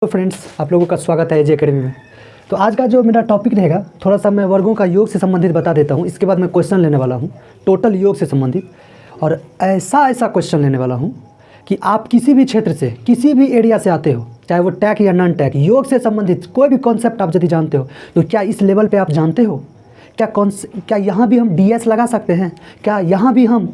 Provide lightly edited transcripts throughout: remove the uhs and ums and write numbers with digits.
तो फ्रेंड्स, आप लोगों का स्वागत है एजे अकेडमी में। तो आज का जो मेरा टॉपिक रहेगा, थोड़ा सा मैं वर्गों का योग से संबंधित बता देता हूँ। इसके बाद मैं क्वेश्चन लेने वाला हूँ टोटल योग से संबंधित, और ऐसा क्वेश्चन लेने वाला हूँ कि आप किसी भी क्षेत्र से, किसी भी एरिया से आते हो, चाहे वो टैक या नॉन टैक, योग से संबंधित कोई भी कॉन्सेप्ट आप यदि जानते हो, तो क्या इस लेवल पर आप जानते हो क्या यहाँ भी हम डीएस लगा सकते हैं? क्या यहाँ भी हम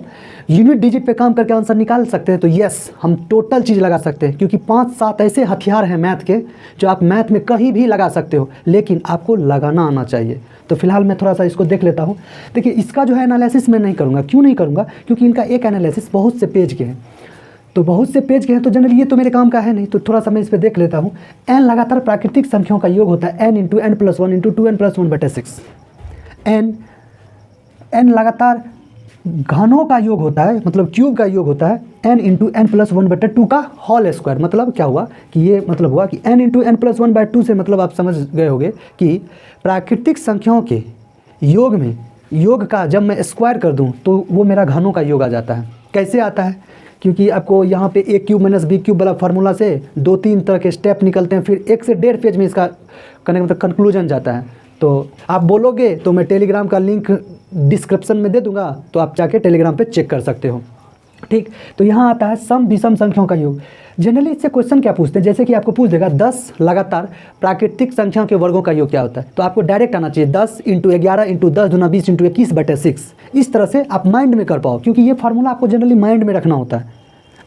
यूनिट डिजिट पे काम करके आंसर निकाल सकते हैं? तो यस, हम टोटल चीज़ लगा सकते हैं, क्योंकि 5-7 ऐसे हथियार हैं मैथ के जो आप मैथ में कहीं भी लगा सकते हो, लेकिन आपको लगाना आना चाहिए। तो फिलहाल मैं थोड़ा सा इसको देख लेता हूँ। देखिए, इसका जो है एनालिसिस मैं नहीं करूँगा। क्यों नहीं करूँगा? क्योंकि इनका एक एनालिसिस बहुत से पेज के हैं, तो बहुत से पेज के हैं, तो जनरली ये तो मेरे काम का है नहीं। तो थोड़ा सा मैं इस पर देख लेता हूँ। एन लगातार प्राकृतिक संख्याओं का योग होता है, n × n+1 × 2n+1/6। n लगातार घनों का योग होता है, मतलब क्यूब का योग होता है, n × n+1/2 का होल स्क्वायर। मतलब क्या हुआ कि ये मतलब हुआ कि n × n+1/2 से मतलब आप समझ गए होंगे कि प्राकृतिक संख्याओं के योग में योग का जब मैं स्क्वायर कर दूं तो वो मेरा घनों का योग आ जाता है। कैसे आता है? क्योंकि आपको यहाँ पे a³ - b³ वाला फार्मूला से 2-3 तरह के स्टेप निकलते हैं, फिर 1 से 1.5 पेज में इसका मतलब कंक्लूजन जाता है। तो आप बोलोगे तो मैं टेलीग्राम का लिंक डिस्क्रिप्शन में दे दूंगा, तो आप जाके टेलीग्राम पे चेक कर सकते हो। ठीक, तो यहाँ आता है सम विषम संख्याओं का योग। जनरली इससे क्वेश्चन क्या पूछते हैं, जैसे कि आपको पूछ देगा 10 लगातार प्राकृतिक संख्याओं के वर्गों का योग क्या होता है, तो आपको डायरेक्ट आना चाहिए 10 × 11 × 10 × 20 × 21/6। इस तरह से आप माइंड में कर पाओ, क्योंकि ये फार्मूला आपको जनरली माइंड में रखना होता है।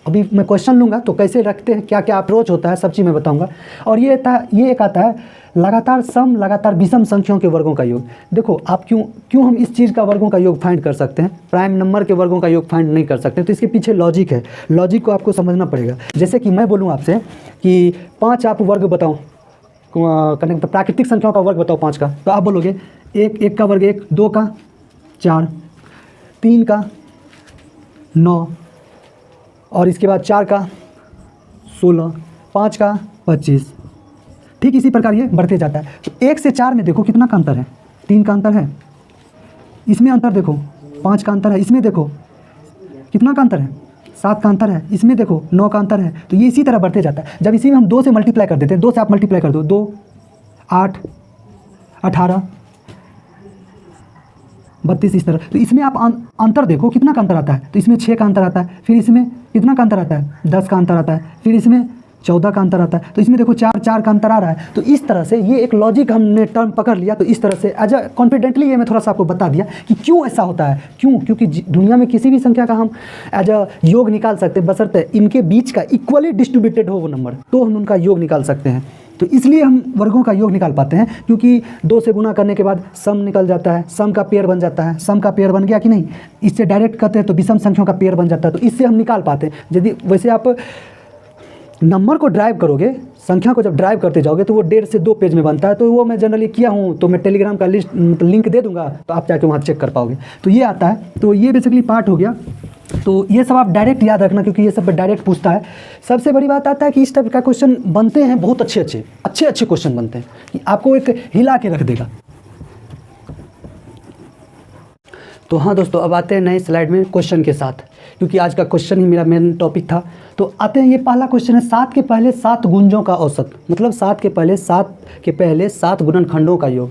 अभी मैं क्वेश्चन लूँगा तो कैसे रखते हैं, क्या क्या अप्रोच होता है, सब चीज़ मैं बताऊंगा। और ये एक आता है लगातार सम लगातार विषम संख्याओं के वर्गों का योग। देखो, आप क्यों हम इस चीज़ का वर्गों का योग फाइंड कर सकते हैं, प्राइम नंबर के वर्गों का योग फाइंड नहीं कर सकते? तो इसके पीछे लॉजिक है, लॉजिक को आपको समझना पड़ेगा। जैसे कि मैं बोलूँ आपसे कि 5 आप वर्ग बताओ, तो प्राकृतिक संख्याओं का वर्ग बताओ 5 का, तो आप बोलोगे 1 का वर्ग 1, 2 का 4, 3 का 9, और इसके बाद 4 का 16, 5 का 25। ठीक इसी प्रकार ये बढ़ते जाता है। तो 1 से 4 में देखो कितना का अंतर है, 3 का अंतर है, इसमें अंतर देखो 5 का अंतर है, इसमें देखो कितना का अंतर है, 7 का अंतर है, इसमें देखो 9 का अंतर है। तो ये इसी तरह बढ़ते जाता है। जब इसी में हम 2 से मल्टीप्लाई कर देते हैं, 2 से आप मल्टीप्लाई कर दो, 2 8 18 32, इस तरह। तो इसमें आप अंतर देखो कितना का अंतर आता है, तो इसमें 6 का अंतर आता है, फिर इसमें कितना का अंतर आता है, 10 का अंतर आता है, फिर इसमें 14 का अंतर आता है, तो इसमें देखो 4 का अंतर आ रहा है। तो इस तरह से ये एक लॉजिक हमने टर्म पकड़ लिया। तो इस तरह से एज कॉन्फिडेंटली ये मैं थोड़ा सा आपको बता दिया कि क्यों ऐसा होता है। क्योंकि दुनिया में किसी भी संख्या का हम एज योग निकाल सकते हैं, बशर्ते इनके बीच का इक्वली डिस्ट्रीब्यूटेड हो वो नंबर, तो हम उनका योग निकाल सकते हैं। तो इसलिए हम वर्गों का योग निकाल पाते हैं, क्योंकि 2 से गुना करने के बाद सम निकल जाता है, सम का पेयर बन जाता है, सम का पेयर बन गया कि नहीं, इससे डायरेक्ट करते हैं तो विषम संख्याओं का पेयर बन जाता है। तो इससे हम निकाल पाते हैं। यदि वैसे आप नंबर को ड्राइव करोगे, संख्या को जब ड्राइव करते जाओगे, तो वो 1.5 से 2 पेज में बनता है। तो वो मैं जनरली किया हूँ, तो मैं टेलीग्राम का लिंक दे दूंगा, तो आप जाके वहाँ चेक कर पाओगे। तो ये आता है, तो ये बेसिकली पार्ट हो गया। तो ये सब आप डायरेक्ट याद रखना, क्योंकि ये सब डायरेक्ट पूछता है। सबसे बड़ी बात आता है कि इस टाइप का क्वेश्चन बनते हैं, बहुत अच्छे क्वेश्चन बनते हैं, कि आपको एक हिला के रख देगा। तो हाँ दोस्तों, अब आते हैं नए स्लाइड में क्वेश्चन के साथ, क्योंकि आज का क्वेश्चन ही मेरा मेन टॉपिक था। तो आते हैं, ये पहला क्वेश्चन है 7 के पहले 7 गुंजों का औसत, मतलब 7 के पहले 7 गुणनखंडों का योग।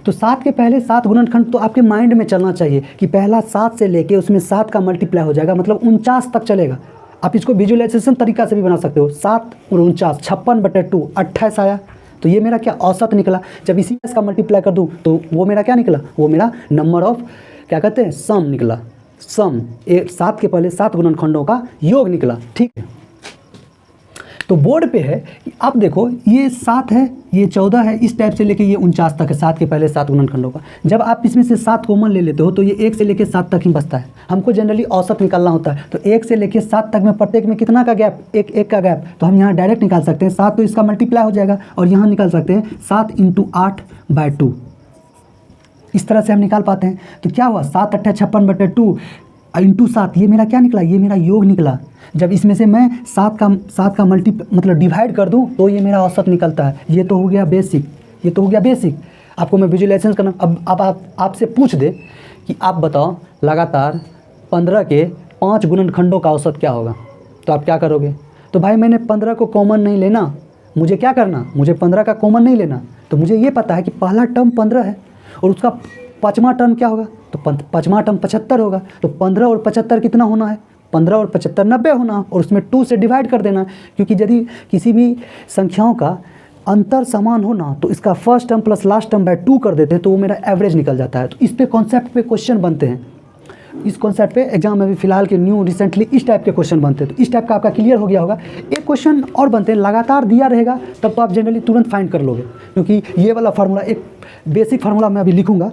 तो 7 के पहले 7 गुणनखंड तो आपके माइंड में चलना चाहिए कि पहला 7 से लेके उसमें 7 का मल्टीप्लाई हो जाएगा, मतलब 49 तक चलेगा। आप इसको विजुअलाइजेशन तरीका से भी बना सकते हो। 7 और 49, 56/2, 28 आया। तो ये मेरा क्या औसत निकला। जब इसी का मल्टीप्लाई कर दूँ तो वो मेरा क्या निकला, वो मेरा नंबर ऑफ क्या कहते हैं, सम निकला। सम 7 के पहले 7 गुणनखंडों का योग निकला। ठीक है, तो बोर्ड पे है कि आप देखो, ये 7 है, ये 14 है, इस टाइप से लेके ये 49 तक है, 7 के पहले 7 गुणनखंडों का। जब आप इसमें से 7 कॉमन ले लेते हो तो ये 1 से लेके 7 तक ही बचता है। हमको जनरली औसत निकालना होता है, तो 1 से लेके 7 तक में प्रत्येक में कितना का गैप, एक का गैप। तो हम यहाँ डायरेक्ट निकाल सकते हैं, 7 तो इसका मल्टीप्लाई हो जाएगा, और यहाँ निकाल सकते हैं 7 × 8/2। इस तरह से हम निकाल पाते हैं। तो क्या हुआ, 7 × 8 = 56/2 × 7, ये मेरा क्या निकला, ये मेरा योग निकला। जब इसमें से मैं 7 का मतलब डिवाइड कर दूं तो ये मेरा औसत निकलता है। ये तो हो गया बेसिक, आपको मैं विजुअलाइजेशन करना। अब आपसे पूछ दे कि आप बताओ लगातार 15 के 5 गुणनखंडों का औसत क्या होगा, तो आप क्या करोगे? तो भाई मैंने 15 को कॉमन नहीं लेना, मुझे क्या करना, मुझे 15 का कॉमन नहीं लेना। तो मुझे ये पता है कि पहला टर्म 15 है और उसका पाँचवा टर्म क्या होगा, तो पाँचवा टर्म 75 होगा। तो 15 और 75 कितना होना है, 15 और 75 90 होना, और उसमें 2 से डिवाइड कर देना, क्योंकि यदि किसी भी संख्याओं का अंतर समान हो ना तो इसका first term plus last term by 2 कर देते हैं तो वो मेरा एवरेज निकल जाता है। तो इस पे कॉन्सेप्ट पे क्वेश्चन बनते हैं, इस कॉन्सेप्ट पे एग्जाम में भी फिलहाल के न्यू रिसेंटली इस टाइप के क्वेश्चन बनते हैं। तो इस टाइप का आपका क्लियर हो गया होगा। एक क्वेश्चन और बनते हैं, लगातार दिया रहेगा तब तो आप जनरली तुरंत फाइंड कर लोगे, क्योंकि ये वाला फार्मूला एक बेसिक फार्मूला मैं अभी लिखूंगा,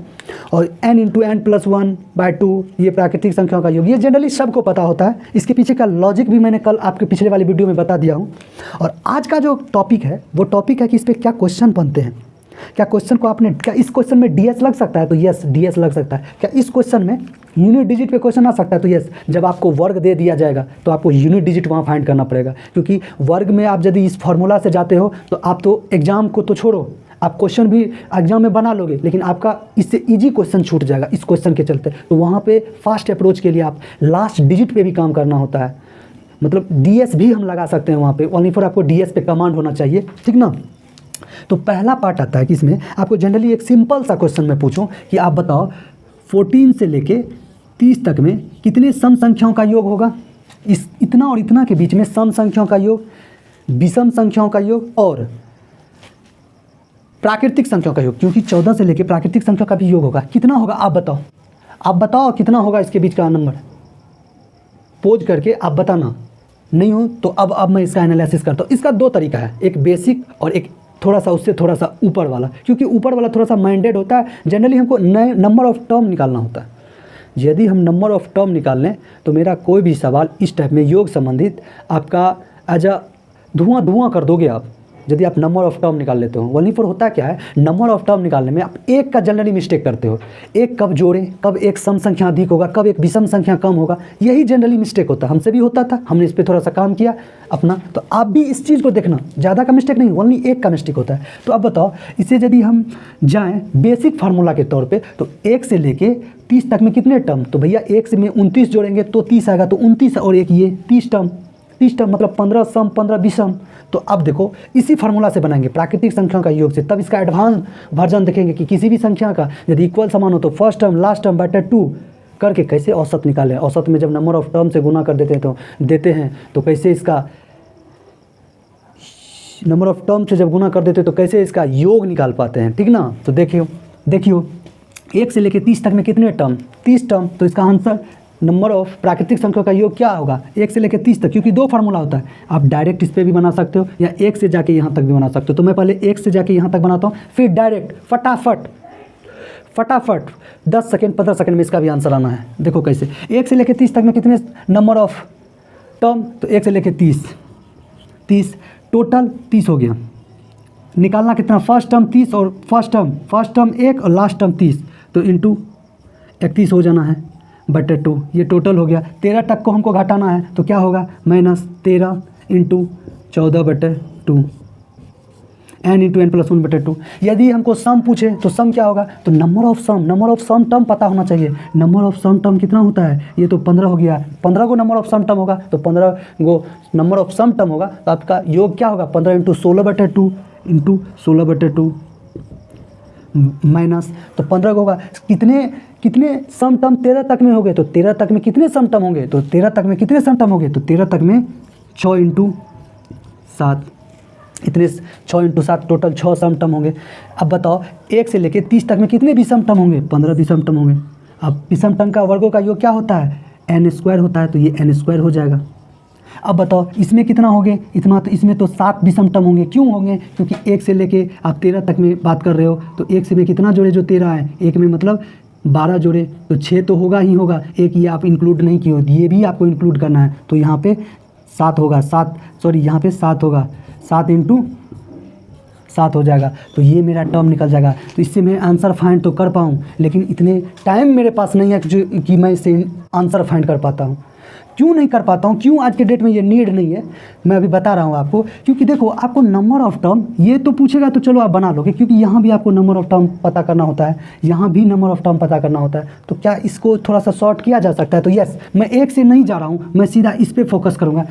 और n इंटू एन प्लस 1/2 ये प्राकृतिक संख्याओं का योग, ये जनरली सबको पता होता है। इसके पीछे का लॉजिक भी मैंने कल आपके पिछले वाली वीडियो में बता दिया हूँ। और आज का जो टॉपिक है वो टॉपिक है कि इस पर क्या क्वेश्चन बनते हैं, क्या क्वेश्चन को आपने, क्या इस क्वेश्चन में डीएस लग सकता है, तो यस डीएस लग सकता है। क्या इस क्वेश्चन में यूनिट डिजिट पे क्वेश्चन आ सकता है, तो यस। जब आपको वर्ग दे दिया जाएगा तो आपको यूनिट डिजिट वहाँ फाइंड करना पड़ेगा, क्योंकि वर्ग में आप यदि इस फार्मूला से जाते हो तो आप तो एग्जाम को तो छोड़ो, आप क्वेश्चन भी एग्जाम में बना लोगे, लेकिन आपका इससे इजी क्वेश्चन छूट जाएगा इस क्वेश्चन के चलते। तो वहाँ पे फास्ट अप्रोच के लिए आप लास्ट डिजिट पे भी काम करना होता है, मतलब डीएस भी हम लगा सकते हैं वहाँ पे, ओनली फॉर आपको डीएस पे कमांड होना चाहिए, ठीक ना। तो पहला पार्ट आता है कि इसमें आपको जनरली एक सिंपल सा क्वेश्चन मैं पूछूं कि आप बताओ 14 से लेके 30 तक में कितने सम संख्याओं का योग होगा। इस इतना और इतना के बीच में सम संख्याओं का योग, विषम संख्याओं का योग और प्राकृतिक संख्याओं का योग, क्योंकि 14 से लेके प्राकृतिक संख्या का भी योग होगा। कितना होगा आप बताओ, आप बताओ कितना होगा इसके बीच का नंबर, पोज करके आप बताना। नहीं हो तो अब मैं इसका एनालिसिस करता हूँ। इसका दो तरीका है, एक बेसिक और एक थोड़ा सा उससे थोड़ा सा ऊपर वाला, क्योंकि ऊपर वाला थोड़ा सा माइंडेड होता है। जनरली हमको नए नंबर ऑफ टर्म निकालना होता है। यदि हम नंबर ऑफ टर्म निकाल लें तो मेरा कोई भी सवाल इस टाइप में योग संबंधित आपका एज अ धुआं कर दोगे आप, यदि आप नंबर ऑफ टर्म निकाल लेते हो। वहीं पर होता क्या है, नंबर ऑफ टर्म निकालने में आप एक का जनरली मिस्टेक करते हो, एक कब जोड़ें, कब एक सम संख्या अधिक होगा, कब एक विषम संख्या कम होगा, यही जनरली मिस्टेक होता है। हमसे भी होता था, हमने इस पर थोड़ा सा काम किया अपना। तो आप भी इस चीज़ को देखना, ज़्यादा का मिस्टेक नहीं, ओनली एक का मिस्टेक होता है। तो अब बताओ, इसे यदि हम जाएँ बेसिक फार्मूला के तौर पर, तो 1 से लेके 30 तक में कितने टर्म, तो भैया 1 से में 29 जोड़ेंगे तो 30 आएगा, तो 29 और एक ये 30 टर्म मतलब 15 सम 15 विषम। तो अब देखो इसी फार्मूला से बनाएंगे प्राकृतिक संख्याओं का योग से, तब इसका एडवांस वर्जन देखेंगे कि किसी भी संख्या का यदि इक्वल समान हो तो फर्स्ट टर्म लास्ट टर्म बटे 2 करके कैसे औसत निकालें। औसत में जब नंबर ऑफ टर्म से गुना कर देते हैं तो कैसे इसका नंबर ऑफ टर्म से जब गुना कर देते हैं तो कैसे इसका योग निकाल पाते हैं, ठीक ना। तो देखियो 1 से लेकर 30 तक में कितने टर्म, 30 टर्म। तो इसका आंसर नंबर ऑफ प्राकृतिक संख्या का योग क्या होगा 1 से लेकर 30 तक, क्योंकि दो फार्मूला होता है। आप डायरेक्ट इस पर भी बना सकते हो या 1 से जाके यहाँ तक भी बना सकते हो। तो मैं पहले 1 से जाके यहाँ तक बनाता हूँ, फिर डायरेक्ट फटाफट 10 सेकेंड 15 सेकेंड में इसका भी आंसर आना है। देखो कैसे, 1 से लेकर 30 तक में कितने नंबर ऑफ टर्म, तो 1 से लेकर 30 टोटल 30 हो गया। निकालना कितना, फर्स्ट टर्म 30 और फर्स्ट टर्म 1 और लास्ट टर्म 30, तो इंटू 31 हो जाना है बटे 2, ये टोटल हो गया। 13 तक को हमको घटाना है तो क्या होगा, -13 इंटू 14 बटे 2, n इंटू n प्लस 1 बटे 2। यदि हमको सम पूछे तो सम क्या होगा, तो नंबर ऑफ सम टर्म पता होना चाहिए। नंबर ऑफ सम टर्म कितना होता है, ये तो 15 हो गया, 15 को नंबर ऑफ सम टर्म होगा, तो 15 को नंबर ऑफ सम टर्म होगा, तो आपका योग क्या होगा 15 इंटू 16 बटे 2 इंटू 16 बटे 2 माइनस, तो 15 को होगा कितने सम टर्म 13 तक में हो गए, तो 13 तक में कितने सम टर्म होंगे, तो 13 तक में कितने सम टर्म होंगे, तो 13 तक में 6 इंटू 7, इतने 6 इंटू 7 टोटल 6 सम टर्म होंगे। अब बताओ 1 से लेके 30 तक में कितने विषम टर्म होंगे, 15 विषम टर्म होंगे। अब विषम टर्म का वर्गों का योग क्या होता है, n² होता है, तो ये n² हो जाएगा। अब बताओ इसमें कितना होंगे, इतना, तो इसमें तो 7 विषम टर्म होंगे। क्यों होंगे, क्योंकि 1 से लेके आप 13 तक में बात कर रहे हो, तो 1 से में कितना जोड़े, जो 13 है, 1 में मतलब 12 जोड़े, तो 6 तो होगा ही होगा। एक ये आप इंक्लूड नहीं किए हो, ये भी आपको इंक्लूड करना है, तो यहाँ पे 7 होगा, यहाँ पे 7 होगा, 7 इंटू 7 हो जाएगा। तो ये मेरा टर्म निकल जाएगा। तो इससे मैं आंसर फाइंड तो कर पाऊँ, लेकिन इतने टाइम मेरे पास नहीं है कि मैं इससे आंसर फाइंड कर पाता हूँ। क्यों नहीं कर पाता हूँ, क्यों आज के डेट में ये नीड नहीं है, मैं अभी बता रहा हूँ आपको। क्योंकि देखो आपको नंबर ऑफ टर्म ये तो पूछेगा तो चलो आप बना लोगे, क्योंकि यहाँ भी आपको नंबर ऑफ टर्म पता करना होता है, यहाँ भी नंबर ऑफ टर्म पता करना होता है। तो क्या इसको थोड़ा सा शॉर्ट किया जा सकता है, तो यस, मैं 1 से नहीं जा रहा हूँ, मैं सीधा इस पर फोकस करूँगा।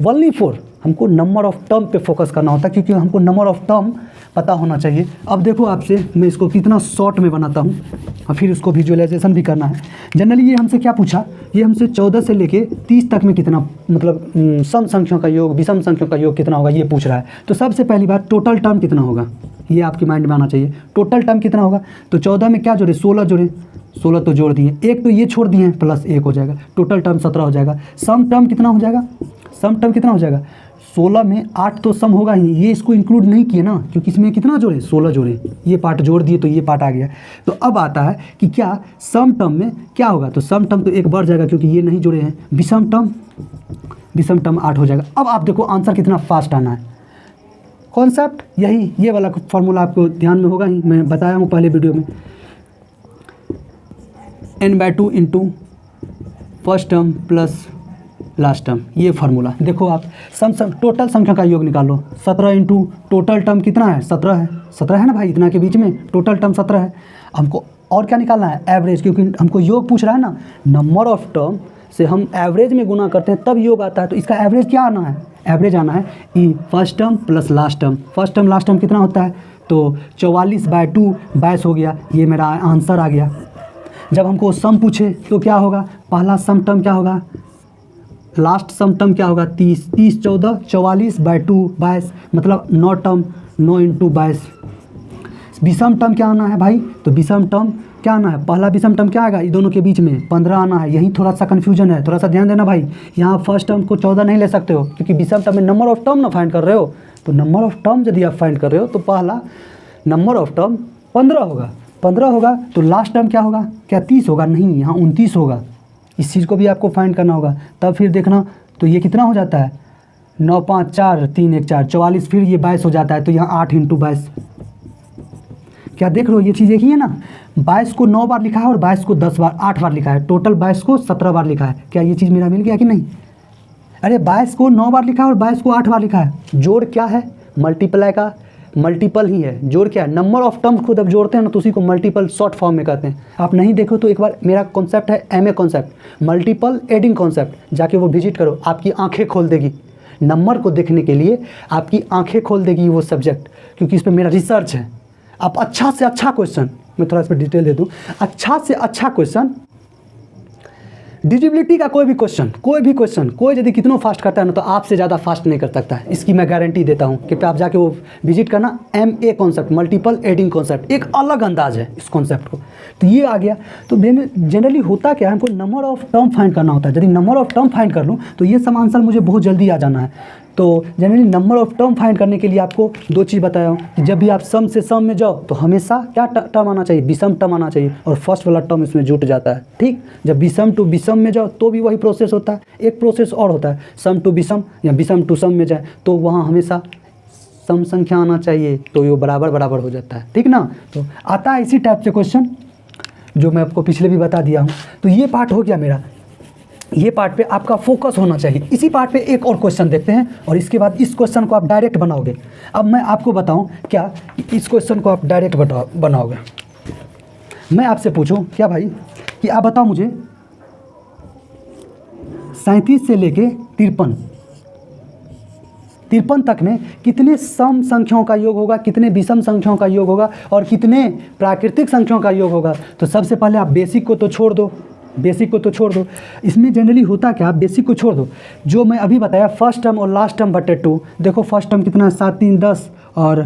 ओनली फॉर हमको नंबर ऑफ टर्म पे फोकस करना होता है, क्योंकि हमको नंबर ऑफ टर्म पता होना चाहिए। अब देखो आपसे मैं इसको कितना शॉर्ट में बनाता हूँ और फिर उसको विजुअलाइजेशन भी करना है। जनरली ये हमसे क्या पूछा, ये हमसे 14 से लेके 30 तक में कितना मतलब सम संख्याओं का योग, विषम संख्याओं का योग कितना होगा ये पूछ रहा है। तो सबसे पहली बात टोटल टर्म कितना होगा ये आपके माइंड में आना चाहिए। टोटल टर्म कितना होगा, तो 14 में क्या जोड़े, 16 जोड़े, 16 तो जोड़ दिए, एक तो ये छोड़ दिए हैं प्लस 1 हो जाएगा, टोटल टर्म 17 हो जाएगा। सम टर्म कितना हो जाएगा, सम टर्म कितना हो जाएगा, 16 में 8 तो सम होगा ही, ये इसको इंक्लूड नहीं किए ना, क्योंकि इसमें कितना जोड़े, 16 जोड़े, ये पार्ट जोड़ दिए तो ये पार्ट आ गया। तो अब आता है कि क्या सम टर्म में क्या होगा, तो सम टर्म तो एक बढ़ जाएगा क्योंकि ये नहीं जोड़े हैं। विषम टर्म 8 हो जाएगा। अब आप देखो आंसर कितना फास्ट आना है। कॉन्सेप्ट यही, ये वाला फॉर्मूला आपको ध्यान में होगा ही, मैं बताया हूँ पहले वीडियो में, n/2 into first term plus last term, ये फार्मूला। देखो आप टोटल संख्या का योग निकालो, 17 इंटू टोटल टर्म कितना है, 17 है, 17 है ना भाई, इतना के बीच में टोटल टर्म 17 है। हमको और क्या निकालना है, एवरेज, क्योंकि हमको योग पूछ रहा है ना। नंबर ऑफ टर्म से हम एवरेज में गुना करते हैं तब योग आता है, तो इसका एवरेज क्या आना है, एवरेज आना है ई first term plus last term. First term last term कितना होता है, तो 44/2 22 हो गया, ये मेरा आंसर आ गया। जब हमको सम पूछे तो क्या होगा, पहला सम टर्म क्या होगा, लास्ट सम टर्म क्या होगा, 30, 30 14 44/2 22, मतलब 9 टर्म, 9 इंटू 22। विषम टर्म क्या आना है भाई, तो विषम टर्म क्या आना है, पहला विषम टर्म क्या आएगा, ये दोनों के बीच में 15 आना है। यही थोड़ा सा कन्फ्यूजन है, थोड़ा सा ध्यान देना भाई। यहाँ फर्स्ट टर्म को 14 नहीं ले सकते हो, क्योंकि विषम टर्म में नंबर ऑफ टर्म ना फाइंड कर रहे हो। तो नंबर ऑफ टर्म यदि आप फाइंड कर रहे हो तो पहला नंबर ऑफ टर्म 15 होगा, 15 होगा। तो लास्ट टर्म क्या होगा, क्या 30 होगा, नहीं, यहाँ 29 होगा। इस चीज़ को भी आपको फाइंड करना होगा। तब फिर देखना, तो ये कितना हो जाता है, 9 5 4 3 1 4 44, फिर ये 22 हो जाता है। तो यहाँ 8 इंटू 22, क्या देख रहे हो, ये चीज़ देखिए ना, 22 को 9 बार लिखा है और 22 को 8 बार लिखा है, टोटल 22 को 17 बार लिखा है। क्या ये चीज़ मेरा मिल गया कि नहीं, अरे 22 को 9 बार लिखा है और 22 को 8 बार लिखा है। जोड़ क्या है, मल्टीप्लाई का मल्टीपल ही है। जोड़ क्या है, नंबर ऑफ टर्म्स को जब जोड़ते हैं ना तो उसी को मल्टीपल शॉर्ट फॉर्म में कहते हैं। आप नहीं देखो तो एक बार मेरा कॉन्सेप्ट है MA concept, multiple adding concept, जाके वो विजिट करो, आपकी आंखें खोल देगी। नंबर को देखने के लिए आपकी आंखें खोल देगी वो सब्जेक्ट, क्योंकि इस पर मेरा रिसर्च है। आप अच्छा से अच्छा क्वेश्चन, मैं थोड़ा इस पर डिटेल दे दूँ, अच्छा से अच्छा क्वेश्चन, डिजिबिलिटी का कोई भी क्वेश्चन कोई यदि कितना फास्ट करता है ना तो आपसे ज़्यादा फास्ट नहीं कर सकता है, इसकी मैं गारंटी देता हूँ। कि आप जाके वो विजिट करना, MA concept, multiple adding concept, एक अलग अंदाज है इस कॉन्सेप्ट को। तो ये आ गया। तो जनरली होता क्या है, हमको नंबर ऑफ टर्म फाइंड करना होता है। यदि नंबर ऑफ टर्म फाइंड कर लूँ तो ये सब आंसर मुझे बहुत जल्दी आ जाना है। तो generally number of term find करने के लिए आपको 2 चीज़ बताया हूँ कि जब भी आप सम से सम में जाओ तो हमेशा क्या टर्म आना चाहिए, विषम टर्म आना चाहिए, और फर्स्ट वाला टर्म इसमें जुट जाता है। ठीक, जब विषम टू विषम में जाओ तो भी वही प्रोसेस होता है। एक प्रोसेस और होता है, सम टू विषम या विषम टू सम में जाए तो वहाँ हमेशा सम संख्या आना चाहिए, तो ये बराबर हो जाता है। ठीक ना, तो आता है इसी टाइप से क्वेश्चन जो मैं आपको पिछले भी बता दिया हूँ। तो ये पार्ट हो गया मेरा, ये पार्ट पे आपका फोकस होना चाहिए। इसी पार्ट पे एक और क्वेश्चन देखते हैं और इसके बाद इस क्वेश्चन को आप डायरेक्ट बनाओगे। अब मैं आपको बताऊं क्या, इस क्वेश्चन को आप डायरेक्ट बनाओगे। मैं आपसे पूछूं क्या भाई कि आप बताओ मुझे 37 से लेके 53 तक में कितने सम संख्याओं का योग होगा, कितने विषम संख्याओं का योग होगा और कितने प्राकृतिक संख्याओं का योग होगा। तो सबसे पहले आप बेसिक को तो छोड़ दो, इसमें जनरली होता क्या, बेसिक को छोड़ दो। जो मैं अभी बताया फर्स्ट टर्म और लास्ट टर्म बटे 2, देखो फर्स्ट टर्म कितना है, 7 3 10 और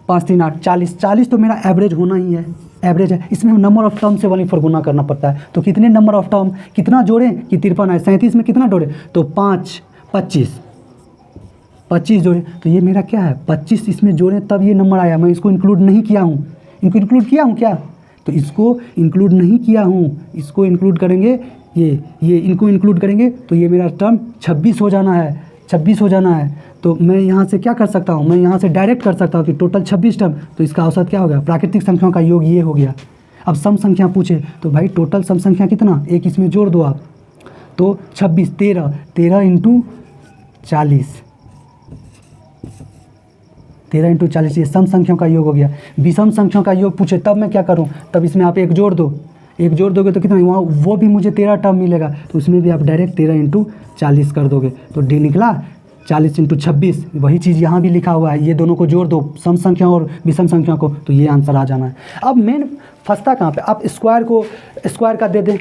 5 3 8 40 तो मेरा एवरेज होना ही है, एवरेज है। इसमें नंबर ऑफ टर्म से 1/4 गुना करना पड़ता है। तो कितने नंबर ऑफ टर्म कितना जोड़ें कि 53 है, 37 में कितना जोड़े तो 5 25 जोड़े, तो ये मेरा क्या है 25 इसमें जोड़ें तब ये नंबर आया। मैं इसको इंक्लूड नहीं किया हूँ, इनको इंक्लूड किया हूँ क्या, तो इसको इंक्लूड नहीं किया हूँ, इसको इंक्लूड करेंगे, ये इनको इंक्लूड करेंगे तो ये मेरा टर्म 26 हो जाना है। तो मैं यहाँ से क्या कर सकता हूँ, मैं यहाँ से डायरेक्ट कर सकता हूँ कि टोटल 26 टर्म, तो इसका औसत क्या हो गया, प्राकृतिक संख्याओं का योग ये हो गया। अब सम संख्या पूछे तो भाई टोटल सम संख्या कितना, एक इसमें जोड़ दो आप, तो 26 13 इंटू 40, 13 इंटू 40, ये सम संख्याओं का योग हो गया। विषम संख्याओं का योग पूछे तब मैं क्या करूं, तब इसमें आप एक जोड़ दो, एक जोड़ दोगे तो कितना, वहाँ वो भी मुझे 13 टर्म मिलेगा, तो उसमें भी आप डायरेक्ट 13 इंटू 40 कर दोगे, तो डी निकला 40 इंटू 26। वही चीज़ यहाँ भी लिखा हुआ है, ये दोनों को जोड़ दो, सम संख्या और विषम संख्या को, तो ये आंसर आ जाना है। अब मेन फंसता कहाँ पे, आप स्क्वायर का दे दें,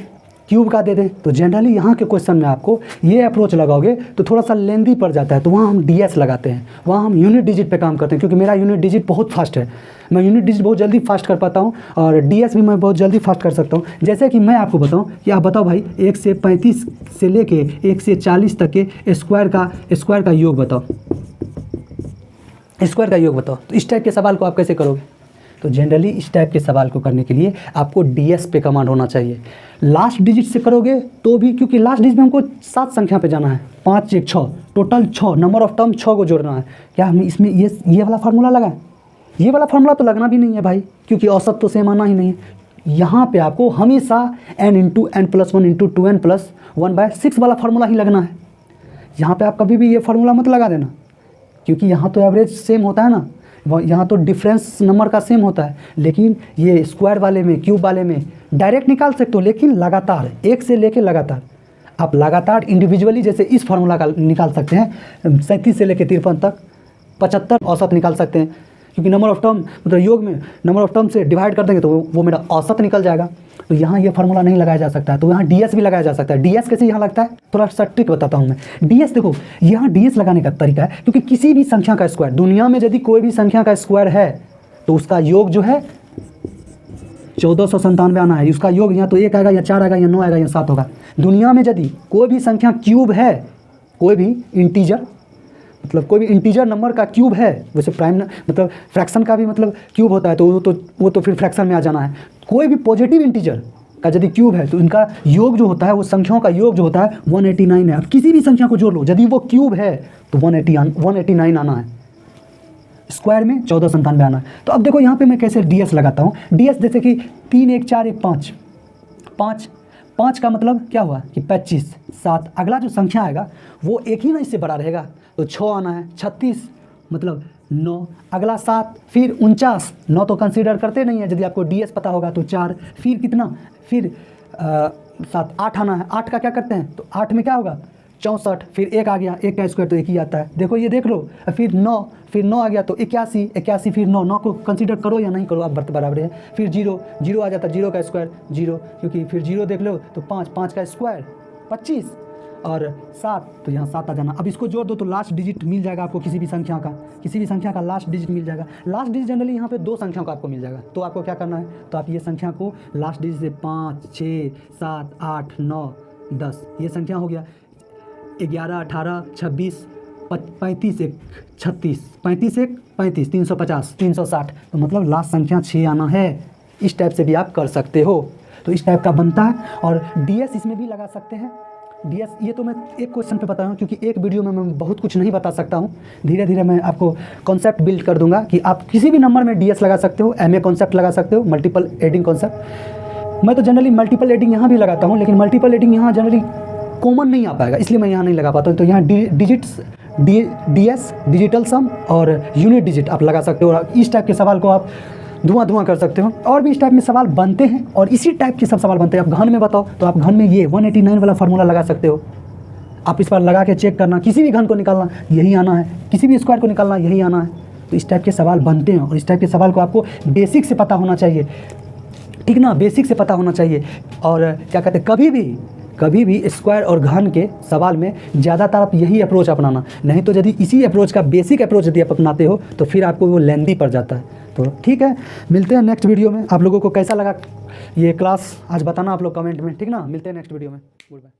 क्यूब का दे दें, तो जनरली यहाँ के क्वेश्चन में आपको ये अप्रोच लगाओगे तो थोड़ा सा लेंदी पड़ जाता है, तो वहाँ हम डीएस लगाते हैं, वहाँ हम यूनिट डिजिट पे काम करते हैं, क्योंकि मेरा यूनिट डिजिट बहुत फास्ट है, मैं यूनिट डिजिट बहुत जल्दी फास्ट कर पाता हूँ और डीएस भी मैं बहुत जल्दी फास्ट कर सकता हूँ। जैसे कि मैं आपको बताऊँ कि आप बताओ भाई 1 से 35 से लेके 1 से 40 तक के स्क्वायर का योग बताओ, स्क्वायर का योग बताओ। तो इस टाइप के सवाल को आप कैसे करोगे, तो जनरली इस टाइप के सवाल को करने के लिए आपको डीएस पे कमांड होना चाहिए। लास्ट डिजिट से करोगे तो भी, क्योंकि लास्ट डिजिट में हमको 7 संख्या पे जाना है, 5 1 6, टोटल 6, नंबर ऑफ टर्म 6 को जोड़ना है। क्या हम इसमें ये वाला फार्मूला लगाएं, ये वाला फार्मूला तो लगना भी नहीं है भाई, क्योंकि औसत तो सेम आना ही नहीं है। यहाँ पे आपको हमेशा n into n plus 1 into 2n plus 1/6 वाला फार्मूला ही लगना है। यहाँ पे आप कभी भी ये फार्मूला मत लगा देना, क्योंकि यहाँ तो एवरेज सेम होता है ना, यहाँ तो डिफरेंस नंबर का सेम होता है, लेकिन ये स्क्वायर वाले में, क्यूब वाले में डायरेक्ट निकाल सकते हो, लेकिन लगातार 1 से लेके लगातार आप लगातार इंडिविजुअली, जैसे इस फार्मूला का निकाल सकते हैं 37 से लेके 53 तक 75 औसत निकाल सकते हैं, क्योंकि नंबर ऑफ टर्म मतलब योग में नंबर ऑफ टर्म से डिवाइड कर देंगे तो वो मेरा औसत निकल जाएगा। तो यहाँ ये फार्मूला नहीं लगाया जा सकता है, तो यहाँ डीएस भी लगाया जा सकता है। डीएस कैसे यहाँ लगता है, थोड़ा सा ट्रिक बताता हूँ मैं। डीएस देखो, यहाँ डीएस लगाने का तरीका है, क्योंकि किसी भी संख्या का स्क्वायर, दुनिया में यदि कोई भी संख्या का स्क्वायर है तो उसका योग जो है 1497 आना है। उसका योग यहाँ तो 1 आएगा या 4 आएगा या 9 आएगा या 7 होगा। दुनिया में यदि कोई भी संख्या क्यूब है, कोई भी इंटीजर मतलब कोई भी इंटीजर नंबर का क्यूब है, वैसे प्राइम मतलब फ्रैक्शन का भी मतलब क्यूब होता है, तो वो तो फिर फ्रैक्शन में आ जाना है। कोई भी पॉजिटिव इंटीजर का यदि क्यूब है तो इनका योग जो होता है, वो संख्याओं का योग जो होता है 189 है। अब किसी भी संख्या को जोड़ लो, यदि वो क्यूब है तो 189 आना है, स्क्वायर में 1497 आना है। तो अब देखो यहाँ पे मैं कैसे डीएस लगाता हूँ। डीएस जैसे कि 3 1 4 1 5 5 का मतलब क्या हुआ कि 25 7, अगला जो संख्या आएगा वो एक ही ना इससे बड़ा रहेगा, तो 6 आना है। 36 मतलब 9, अगला 7, फिर 49, 9 तो कंसीडर करते नहीं है, यदि आपको डीएस पता होगा तो 4, फिर कितना, फिर 7 8 आना है। 8 का क्या करते हैं, तो 8 में क्या होगा 64, फिर 1 आ गया, 1 का स्क्वायर तो 1 ही आता है, देखो ये देख लो। फिर 9 आ गया तो 81 फिर 9 को कंसीडर करो या नहीं करो, आप बराबर है। फिर 0 आ जाता है, 0 का स्क्वायर 0, क्योंकि फिर 0 देख लो तो 5 का स्क्वायर 25 और 7, तो यहाँ 7 आ जाना। अब इसको जोड़ दो तो लास्ट डिजिट मिल जाएगा आपको, किसी भी संख्या का लास्ट डिजिट मिल जाएगा। लास्ट डिजिट जनरली यहाँ पे 2 संख्याओं का आपको मिल जाएगा, तो आपको क्या करना है, तो आप ये संख्या को लास्ट डिजिट से 5 6 7 8 9 10, ये संख्या हो गया 11 18 26 35 1 36 35 1 35 350 360, तो मतलब लास्ट संख्या 6 आना है। इस टाइप से भी आप कर सकते हो, तो इस टाइप का बनता है। और डीएस इसमें भी लगा सकते हैं। डीएस ये तो मैं एक क्वेश्चन पे बता रहा हूँ, क्योंकि एक वीडियो में मैं बहुत कुछ नहीं बता सकता हूँ। धीरे धीरे मैं आपको कॉन्सेप्ट बिल्ड कर दूंगा कि आप किसी भी नंबर में डीएस लगा सकते हो, एमए कॉन्सेप्ट लगा सकते हो, मल्टीपल एडिंग कॉन्सेप्ट। मैं तो जनरली मल्टीपल एडिंग यहाँ भी लगाता हूँ, लेकिन मल्टीपल एडिंग यहाँ जनरली कॉमन नहीं आ पाएगा, इसलिए मैं यहाँ नहीं लगा पाता हूँ। तो यहाँ डिजिट्स डीएस डिजिटल सम और यूनिट डिजिट आप लगा सकते हो, और इस टाइप के सवाल को आप धुआं कर सकते हो। और भी इस टाइप में सवाल बनते हैं, और इसी टाइप के सब सवाल बनते हैं। आप घन में बताओ तो आप घन में ये 189 वाला फार्मूला लगा सकते हो। आप इस पर लगा के चेक करना, किसी भी घन को निकालना यही आना है, किसी भी स्क्वायर को निकालना यही आना है। तो इस टाइप के सवाल बनते हैं, और इस टाइप के सवाल को आपको बेसिक से पता होना चाहिए, ठीक ना, बेसिक से पता होना चाहिए। और क्या कहते हैं, कभी भी स्क्वायर और घन के सवाल में ज़्यादातर आप यही अप्रोच अपनाना, नहीं तो यदि इसी अप्रोच का बेसिक अप्रोच यदि आप अपनाते हो तो फिर आपको वो लेंदी पड़ जाता है। तो ठीक है, मिलते हैं नेक्स्ट वीडियो में। आप लोगों को कैसा लगा ये क्लास आज बताना आप लोग कमेंट में, ठीक ना। मिलते हैं नेक्स्ट वीडियो में, गुड बाय।